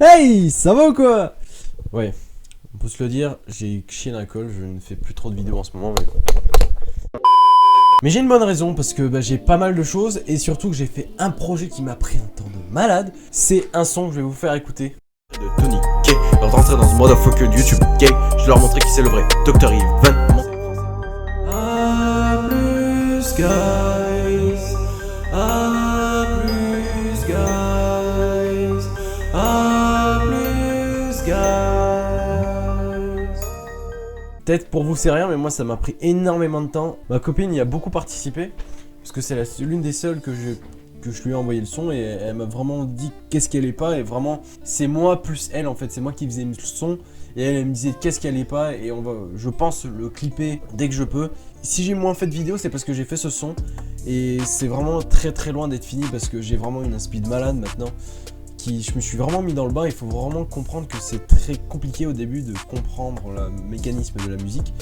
Hey, ça va ou quoi? Ouais, on peut se le dire, j'ai chié d'alcool, je ne fais plus trop de vidéos en ce moment, mais j'ai une bonne raison, parce que j'ai pas mal de choses, et surtout que j'ai fait un projet qui m'a pris un temps de malade. C'est un son que je vais vous faire écouter. De Tony K, leur rentrer dans ce motherfucker de YouTube gay, je leur montrer qui c'est le vrai Dr. Yves. A plus guys, a plus guys, a plus guys. Peut-être pour vous c'est rien, mais moi ça m'a pris énormément de temps. Ma copine y a beaucoup participé, parce que c'est l'une des seules que je lui ai envoyé le son, et elle m'a vraiment dit qu'est-ce qu'elle est pas, et vraiment c'est moi plus elle en fait, c'est moi qui faisais le son, et elle me disait qu'est-ce qu'elle est pas, et on va, je pense, le clipper dès que je peux. Si j'ai moins fait de vidéos, c'est parce que j'ai fait ce son, et c'est vraiment très très loin d'être fini, parce que j'ai vraiment une inspi de malade maintenant, je me suis vraiment mis dans le bain. Il faut vraiment comprendre que c'est très compliqué au début de comprendre le mécanisme de la musique,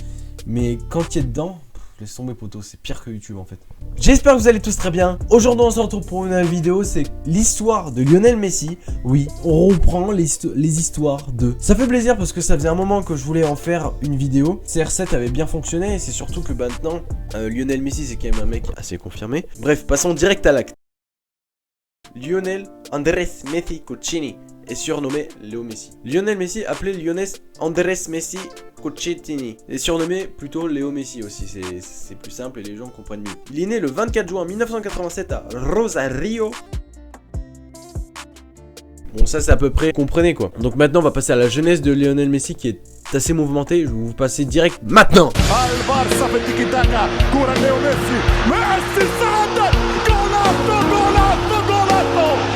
mais quand tu es dedans, laisse tomber poteau, c'est pire que YouTube en fait. J'espère que vous allez tous très bien. Aujourd'hui on se retrouve pour une nouvelle vidéo, c'est l'histoire de Lionel Messi. Oui, on reprend les histoires de... Ça fait plaisir parce que ça faisait un moment que je voulais en faire une vidéo. CR7 avait bien fonctionné, et c'est surtout que maintenant, Lionel Messi c'est quand même un mec assez confirmé. Bref, passons direct à l'acte. Lionel Andrés Messi Cucini est surnommé Léo Messi. Lionel Messi, appelé Lionel Andrés Messi Cucini, est surnommé plutôt Léo Messi aussi, c'est plus simple et les gens comprennent mieux. Il est né le 24 juin 1987 à Rosario. Bon, ça c'est à peu près, comprenez quoi. Donc maintenant on va passer à la jeunesse de Lionel Messi qui est assez mouvementée. Je vais vous passer direct maintenant.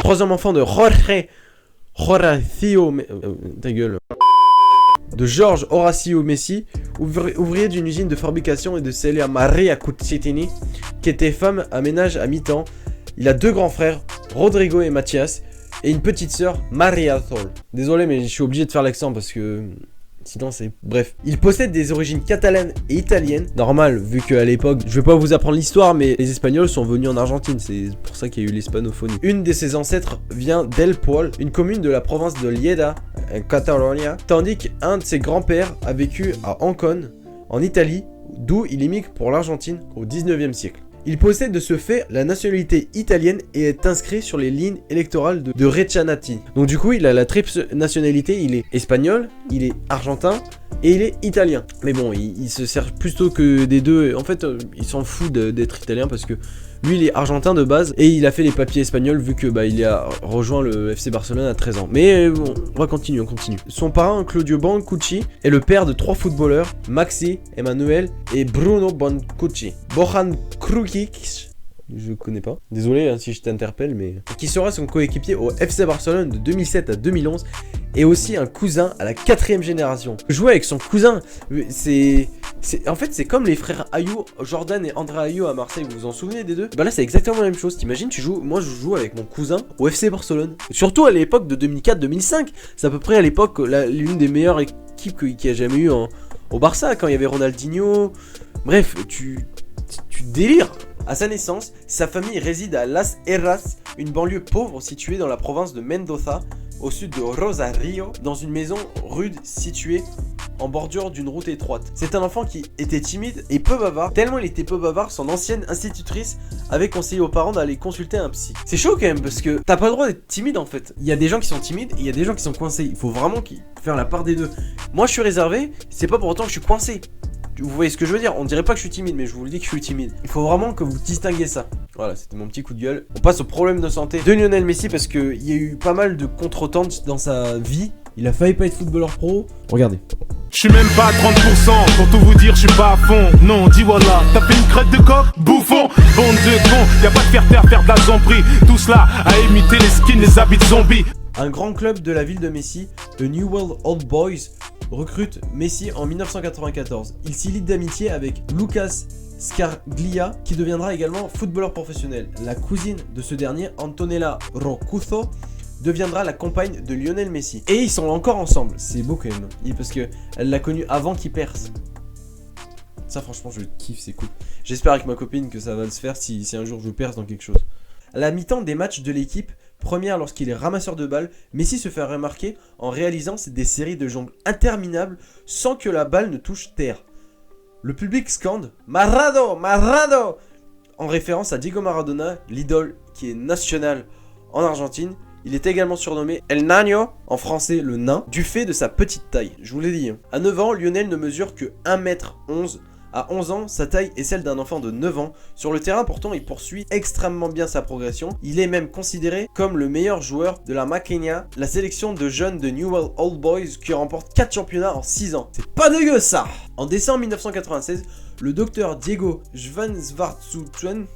Troisième enfant de Horacio, ta gueule. De George Horacio Messi, ouvrier d'une usine de fabrication, et de Celia Maria Cucini, qui était femme à ménage à mi-temps. Il a deux grands frères, Rodrigo et Mathias, et une petite sœur, Maria Thol. Désolé, mais je suis obligé de faire l'accent parce que... sinon c'est... Bref. Il possède des origines catalanes et italiennes. Normal, vu qu'à l'époque, je vais pas vous apprendre l'histoire, mais les Espagnols sont venus en Argentine. C'est pour ça qu'il y a eu l'hispanophonie. Une de ses ancêtres vient d'El Pol, une commune de la province de Lleida, en Catalogne. Tandis qu'un de ses grands-pères a vécu à Ancón, en Italie, d'où il émigre pour l'Argentine au 19e siècle. Il possède de ce fait la nationalité italienne et est inscrit sur les lignes électorales de Recanati. Donc du coup, il a la triple nationalité, il est espagnol, il est argentin et il est italien. Mais bon, il se sert plutôt que des deux. En fait, il s'en fout d'être italien parce que lui, il est argentin de base et il a fait les papiers espagnols vu que il a rejoint le FC Barcelone à 13 ans. Mais bon, on va continuer, on continue. Son parrain, Claudio Bancucci, est le père de trois footballeurs, Maxi, Emmanuel et Bruno Bancucci. Bojan Krukic, je connais pas, désolé hein, si je t'interpelle, mais... qui sera son coéquipier au FC Barcelone de 2007 à 2011, et aussi un cousin à la 4ème génération. Jouer avec son cousin, en fait c'est comme les frères Ayou, Jordan et André Ayou à Marseille, vous vous en souvenez des deux? Bah là c'est exactement la même chose, t'imagines, moi je joue avec mon cousin au FC Barcelone. Surtout à l'époque de 2004-2005, c'est à peu près à l'époque l'une des meilleures équipes qu'il y a jamais eu au Barça, quand il y avait Ronaldinho. Bref, tu délires. À sa naissance, sa famille réside à Las Heras, une banlieue pauvre située dans la province de Mendoza, au sud de Rosario, dans une maison rude située en bordure d'une route étroite. C'est un enfant qui était timide et peu bavard. Tellement il était peu bavard, son ancienne institutrice avait conseillé aux parents d'aller consulter un psy. C'est chaud quand même parce que t'as pas le droit d'être timide en fait. Il y a des gens qui sont timides et il y a des gens qui sont coincés. Il faut vraiment faire la part des deux. Moi je suis réservé, c'est pas pour autant que je suis coincé. Vous voyez ce que je veux dire? On dirait pas que je suis timide, mais je vous le dis que je suis timide. Il faut vraiment que vous distinguez ça. Voilà, c'était mon petit coup de gueule. On passe au problème de santé de Lionel Messi parce qu'il y a eu pas mal de contretemps dans sa vie. Il a failli pas être footballeur pro. Regardez. Je suis même pas à 30%, pour tout vous dire, je suis pas à fond. Non, dis voilà, t'as fait une crête de coq, bouffon. Bande de cons, y'a pas de faire de la zombie. Tout cela à imiter les skins, les habits de zombies. Un grand club de la ville de Messi, le New World Old Boys, recrute Messi en 1994. Il s'y lie d'amitié avec Lucas Scarglia, qui deviendra également footballeur professionnel. La cousine de ce dernier, Antonella Roccuzzo, deviendra la compagne de Lionel Messi. Et ils sont encore ensemble, c'est beau quand même, parce qu'elle l'a connu avant qu'il perce. Ça franchement je kiffe, c'est cool. J'espère avec ma copine que ça va se faire si un jour je perce dans quelque chose. À la mi-temps des matchs de l'équipe, Première lorsqu'il est ramasseur de balles, Messi se fait remarquer en réalisant des séries de jongles interminables sans que la balle ne touche terre. Le public scande « Marado, Marado !» en référence à Diego Maradona, l'idole qui est national en Argentine. Il est également surnommé El Naño, en français le nain, du fait de sa petite taille. Je vous l'ai dit. À 9 ans, Lionel ne mesure que 1m11. À 11 ans, sa taille est celle d'un enfant de 9 ans. Sur le terrain, pourtant, il poursuit extrêmement bien sa progression. Il est même considéré comme le meilleur joueur de la Maquinha, la sélection de jeunes de Newell's Old Boys qui remporte 4 championnats en 6 ans. C'est pas dégueu ça! En décembre 1996, le docteur Diego Schwartzutuen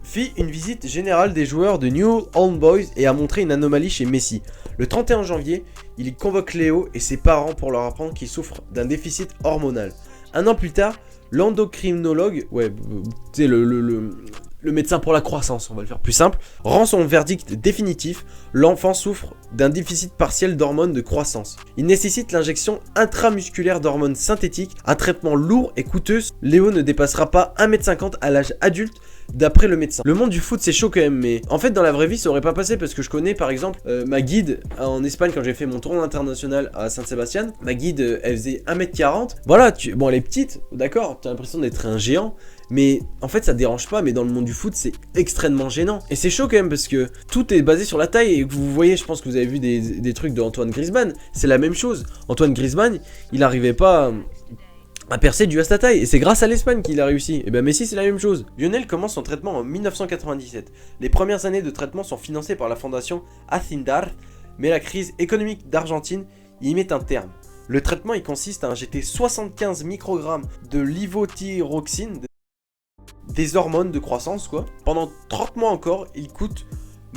fit une visite générale des joueurs de Newell's Old Boys et a montré une anomalie chez Messi. Le 31 janvier, il convoque Léo et ses parents pour leur apprendre qu'il souffre d'un déficit hormonal. Un an plus tard, l'endocrinologue, tu sais, le médecin pour la croissance, on va le faire plus simple, rend son verdict définitif. L'enfant souffre d'un déficit partiel d'hormones de croissance. Il nécessite l'injection intramusculaire d'hormones synthétiques, un traitement lourd et coûteux. Léo ne dépassera pas 1m50 à l'âge adulte, d'après le médecin. Le monde du foot c'est chaud quand même, mais en fait dans la vraie vie ça aurait pas passé parce que je connais par exemple ma guide en Espagne quand j'ai fait mon tournoi international à San Sebastian. Ma guide elle faisait 1m40. Voilà, bon elle est petite, d'accord, t'as l'impression d'être un géant. Mais en fait ça dérange pas, mais dans le monde du foot c'est extrêmement gênant. Et c'est chaud quand même parce que tout est basé sur la taille. Et vous voyez, je pense que vous avez vu des trucs de Antoine Griezmann. C'est la même chose. Antoine Griezmann, il n'arrivait pas à percer dû à sa taille. Et c'est grâce à l'Espagne qu'il a réussi. Et ben Messi c'est la même chose. Lionel commence son traitement en 1997. Les premières années de traitement sont financées par la fondation Acindar. Mais la crise économique d'Argentine y met un terme. Le traitement il consiste à injecter 75 microgrammes de levothyroxine, des hormones de croissance quoi. Pendant 30 mois encore, il coûte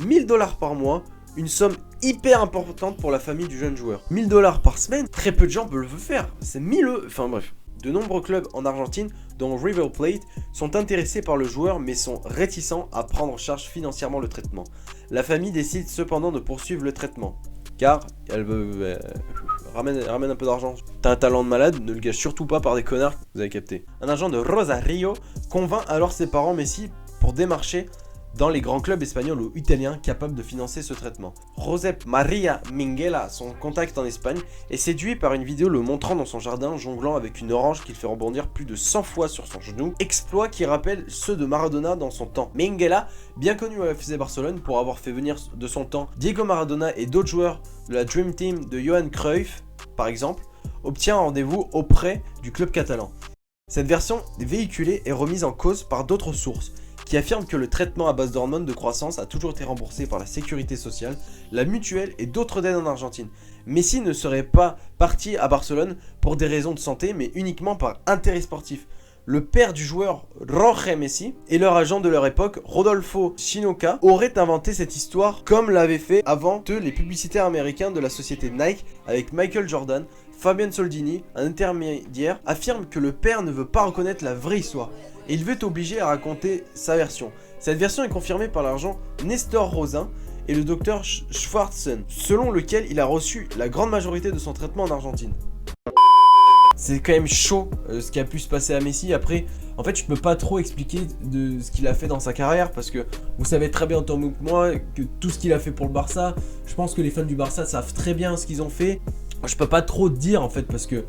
$1000 par mois, une somme hyper importante pour la famille du jeune joueur. $1000 par semaine, très peu de gens peuvent le faire, c'est 1000 €. Enfin bref. De nombreux clubs en Argentine, dont River Plate, sont intéressés par le joueur mais sont réticents à prendre en charge financièrement le traitement. La famille décide cependant de poursuivre le traitement, car elle veut... ramène un peu d'argent. T'as un talent de malade, ne le gâche surtout pas par des connards, vous avez capté. Un agent de Rosario convainc alors ses parents Messi pour démarcher dans les grands clubs espagnols ou italiens capables de financer ce traitement. Josep Maria Minguella, son contact en Espagne, est séduit par une vidéo le montrant dans son jardin jonglant avec une orange qu'il fait rebondir plus de 100 fois sur son genou, exploit qui rappelle ceux de Maradona dans son temps. Minguella, bien connu au FC Barcelone pour avoir fait venir de son temps Diego Maradona et d'autres joueurs de la Dream Team de Johan Cruyff, par exemple, obtient un rendez-vous auprès du club catalan. Cette version véhiculée est remise en cause par d'autres sources, qui affirment que le traitement à base d'hormones de croissance a toujours été remboursé par la sécurité sociale, la mutuelle et d'autres aides en Argentine. Messi ne serait pas parti à Barcelone pour des raisons de santé, mais uniquement par intérêt sportif. Le père du joueur Jorge Messi et leur agent de leur époque, Rodolfo Chinoca, auraient inventé cette histoire comme l'avaient fait avant eux les publicitaires américains de la société Nike avec Michael Jordan. Fabian Soldini, un intermédiaire, affirme que le père ne veut pas reconnaître la vraie histoire et il veut obliger à raconter sa version. Cette version est confirmée par l'agent Nestor Rosin et le docteur Schwartzen, selon lequel il a reçu la grande majorité de son traitement en Argentine. C'est quand même chaud ce qui a pu se passer à Messi. Après, en fait, je peux pas trop expliquer de ce qu'il a fait dans sa carrière parce que vous savez très bien autant que moi que tout ce qu'il a fait pour le Barça, je pense que les fans du Barça savent très bien ce qu'ils ont fait. Je peux pas trop dire en fait parce que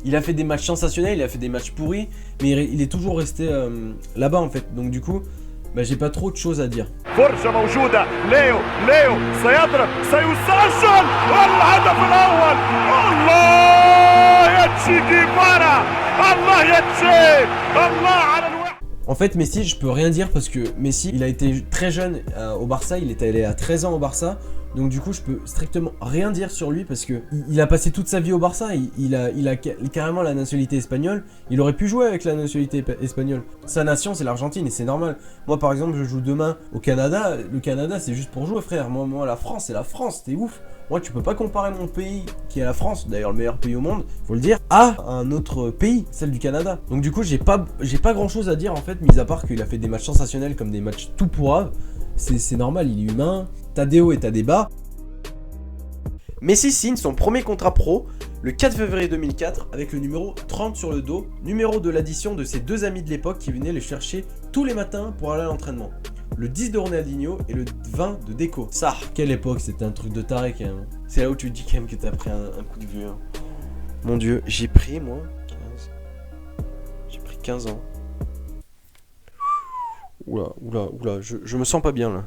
il a fait des matchs sensationnels, il a fait des matchs pourris, mais il est toujours resté là-bas en fait. Donc du coup, j'ai pas trop de choses à dire. فرصة موجودة ليو سيضرب سيسجل والهدف الأول الله يا تشي جيفارا الله يا تشي الله على الوقت. En fait, Messi, je peux rien dire parce que Messi, il a été très jeune au Barça, il est allé à 13 ans au Barça. Donc du coup, je peux strictement rien dire sur lui parce que il a passé toute sa vie au Barça, il a carrément la nationalité espagnole. Il aurait pu jouer avec la nationalité espagnole. Sa nation, c'est l'Argentine et c'est normal. Moi, par exemple, je joue demain au Canada. Le Canada, c'est juste pour jouer, frère. Moi, la France, c'est la France, t'es ouf. Moi, tu peux pas comparer mon pays, qui est la France, d'ailleurs le meilleur pays au monde, faut le dire, à un autre pays, celle du Canada. Donc du coup, j'ai pas grand chose à dire en fait, mis à part qu'il a fait des matchs sensationnels comme des matchs tout pourraves. C'est normal, il est humain, t'as des hauts et t'as des bas. Messi signe son premier contrat pro le 4 février 2004 avec le numéro 30 sur le dos, numéro de l'addition de ses deux amis de l'époque qui venaient le chercher tous les matins pour aller à l'entraînement. le 10 de Ronaldinho et le 20 de Deco. Ça, quelle époque, c'était un truc de taré quand même. C'est là où tu te dis quand même que t'as pris un coup de vieux. Hein. Mon dieu, j'ai pris moi 15. J'ai pris 15 ans. Oula, je me sens pas bien là.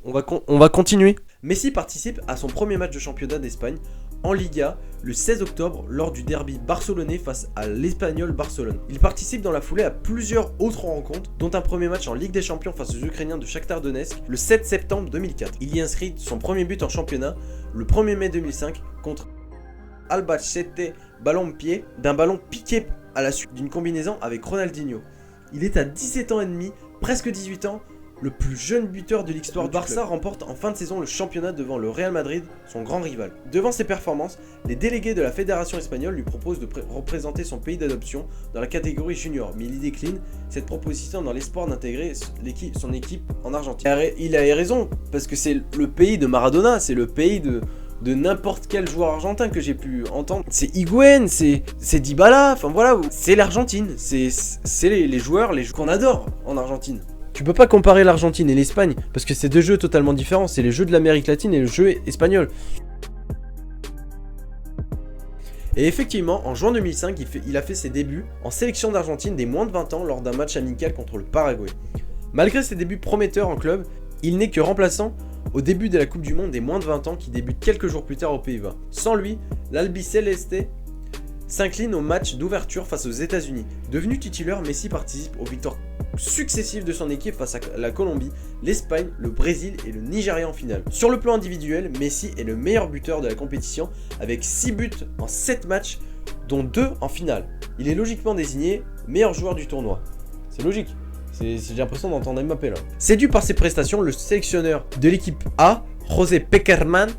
On va continuer. Messi participe à son premier match de championnat d'Espagne en Liga le 16 octobre lors du derby barcelonais face à l'Espagnol Barcelone. Il participe dans la foulée à plusieurs autres rencontres, dont un premier match en Ligue des Champions face aux Ukrainiens de Shakhtar Donetsk le 7 septembre 2004. Il y inscrit son premier but en championnat le 1er mai 2005 contre Albacete, ballon de pied, d'un ballon piqué à la suite d'une combinaison avec Ronaldinho. Il est à 17 ans et demi, presque 18 ans, le plus jeune buteur de l'histoire du Barça remporte en fin de saison le championnat devant le Real Madrid, son grand rival. Devant ses performances, les délégués de la fédération espagnole lui proposent de représenter son pays d'adoption dans la catégorie junior, mais il décline cette proposition dans l'espoir d'intégrer son équipe en Argentine. Il a raison, parce que c'est le pays de Maradona, c'est le pays de n'importe quel joueur argentin que j'ai pu entendre. C'est Higuaín, c'est Dybala, enfin voilà, c'est l'Argentine, c'est les joueurs qu'on adore en Argentine. Tu peux pas comparer l'Argentine et l'Espagne, parce que c'est deux jeux totalement différents, c'est les jeux de l'Amérique latine et le jeu espagnol. Et effectivement, en juin 2005, il a fait ses débuts en sélection d'Argentine des moins de 20 ans lors d'un match amical contre le Paraguay. Malgré ses débuts prometteurs en club, il n'est que remplaçant au début de la Coupe du Monde des moins de 20 ans qui débute quelques jours plus tard aux Pays-Bas. Sans lui, l'Albiceleste s'incline au match d'ouverture face aux États-Unis. Devenu titulaire, Messi participe aux victoires successives de son équipe face à la Colombie, l'Espagne, le Brésil et le Nigeria en finale. Sur le plan individuel, Messi est le meilleur buteur de la compétition avec 6 buts en 7 matchs, dont 2 en finale. Il est logiquement désigné meilleur joueur du tournoi. C'est logique. J'ai l'impression d'entendre Mbappé là. Séduit par ses prestations, le sélectionneur de l'équipe A, José Pekerman,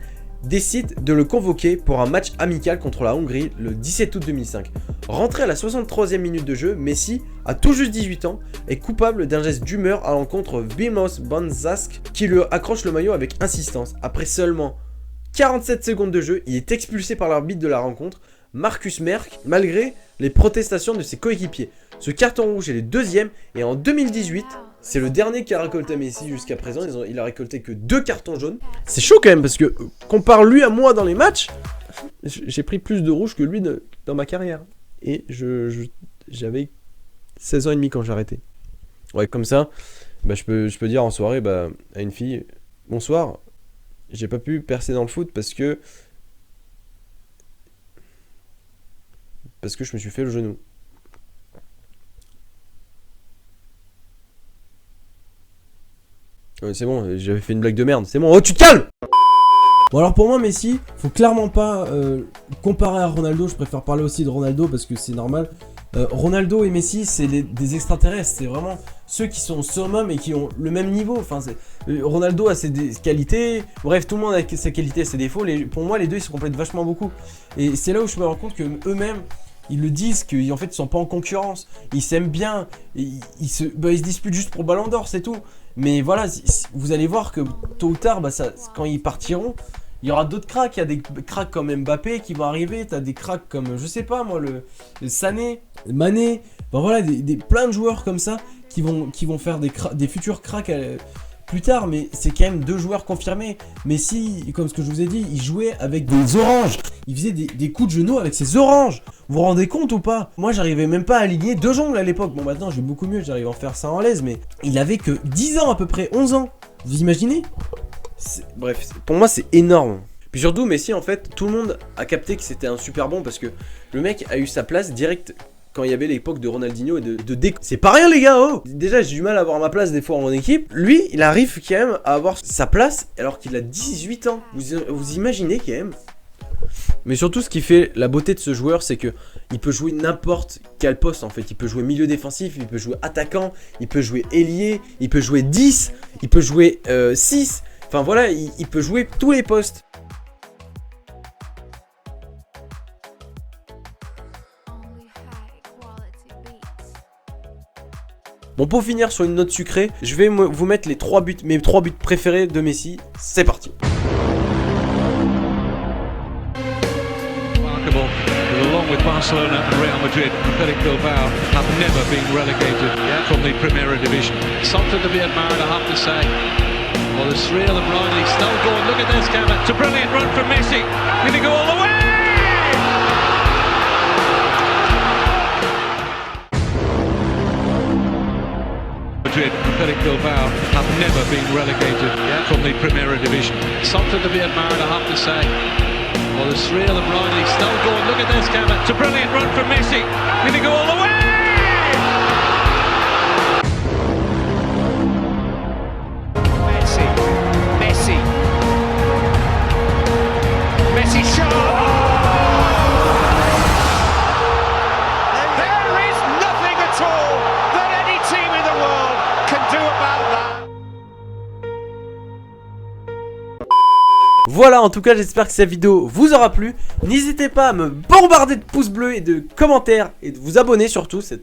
décide de le convoquer pour un match amical contre la Hongrie le 17 août 2005. Rentré à la 63e minute de jeu, Messi, à tout juste 18 ans, est coupable d'un geste d'humeur à l'encontre de Vilmos Banzask qui lui accroche le maillot avec insistance. Après seulement 47 secondes de jeu, il est expulsé par l'arbitre de la rencontre, Marcus Merck, malgré les protestations de ses coéquipiers. Ce carton rouge est le deuxième et en 2018, c'est le dernier qui a récolté Messi jusqu'à présent. Il a récolté que 2 cartons jaunes. C'est chaud quand même parce que compare lui à moi dans les matchs, j'ai pris plus de rouge que lui dans ma carrière. Et j'avais 16 ans et demi quand j'ai arrêté. Ouais, comme ça, bah, je peux dire en soirée à une fille, bonsoir, j'ai pas pu percer dans le foot parce que je me suis fait le genou. Ouais, c'est bon, j'avais fait une blague de merde, c'est bon, oh tu te calmes. Bon alors pour moi Messi, faut clairement pas comparer à Ronaldo, je préfère parler aussi de Ronaldo parce que c'est normal. Ronaldo et Messi c'est des extraterrestres, c'est vraiment ceux qui sont au summum et qui ont le même niveau. Enfin, Ronaldo a ses qualités, bref tout le monde a ses qualités et ses défauts, pour moi les deux ils se complètent vachement beaucoup. Et c'est là où je me rends compte que eux-mêmes, ils le disent qu'en fait ils sont pas en concurrence, ils s'aiment bien, ils se disputent juste pour le Ballon d'Or, c'est tout. Mais voilà, vous allez voir que tôt ou tard, quand ils partiront, il y aura d'autres cracks. Il y a des cracks comme Mbappé qui vont arriver, t'as des cracks comme, je sais pas moi, le Sané, Mané, voilà, plein de joueurs comme ça qui vont faire des futurs cracks plus tard, mais c'est quand même 2 joueurs confirmés. Mais si, comme ce que je vous ai dit, il jouait avec des oranges, il faisait des coups de genoux avec ses oranges. Vous vous rendez compte ou pas? Moi j'arrivais même pas à aligner 2 jongles à l'époque. Bon maintenant j'ai beaucoup mieux, j'arrive à en faire ça en l'aise, mais il avait que 10 ans à peu près, 11 ans. Vous imaginez? Bref, pour moi c'est énorme. Puis surtout Messi en fait, tout le monde a capté que c'était un super bon parce que le mec a eu sa place direct quand il y avait l'époque de Ronaldinho et de Deco. C'est pas rien les gars, oh. Déjà j'ai du mal à avoir ma place des fois en mon équipe. Lui, il arrive quand même à avoir sa place alors qu'il a 18 ans. Vous imaginez quand même? Mais surtout ce qui fait la beauté de ce joueur, c'est que il peut jouer n'importe quel poste en fait. Il peut jouer milieu défensif, il peut jouer attaquant, il peut jouer ailier, il peut jouer 10, il peut jouer 6. Enfin voilà, il peut jouer tous les postes. Bon, pour finir sur une note sucrée, je vais vous mettre mes 3 buts préférés de Messi. C'est parti. Remarkable. With a long with Barcelona and Real Madrid. Athletic Bilbao have never been relegated from the Primera Division. Something to be admired, I have to say. Well, there's three of them rightly still going. Look at this, Kevin. It's a brilliant run from Messi. Going to go all the way. Madrid, Athletic Bilbao have never been relegated from the Primera Division. Something to be admired, I have to say. Well, there's three of them rightly still going. Look at this, Kevin. It's a brilliant run from Messi. Going to go all the way. Messi shot! There is nothing at all that any team in the world can do about that. Voilà, en tout cas j'espère que cette vidéo vous aura plu. N'hésitez pas à me bombarder de pouces bleus et de commentaires et de vous abonner surtout, c'est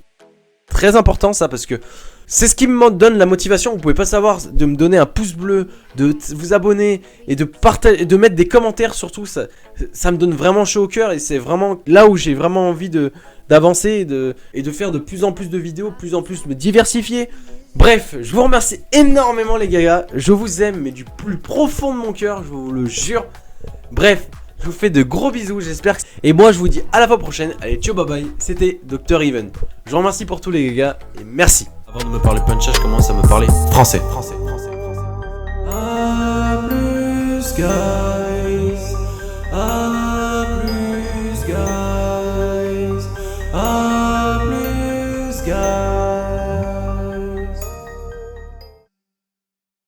très important ça parce que c'est ce qui me donne la motivation. Vous pouvez pas savoir, de me donner un pouce bleu, de vous abonner et de partager, de mettre des commentaires surtout, ça me donne vraiment chaud au cœur et c'est vraiment là où j'ai vraiment envie d'avancer et de faire de plus en plus de vidéos, plus en plus me diversifier. Bref, je vous remercie énormément les gars, je vous aime mais du plus profond de mon cœur, je vous le jure. Bref, je vous fais de gros bisous, j'espère que... Et moi je vous dis à la fois prochaine, allez ciao bye bye, c'était Dr Even. Je vous remercie pour tous les gars et merci. Avant de me parler punchage, je commence à me parler français. À plus, gars.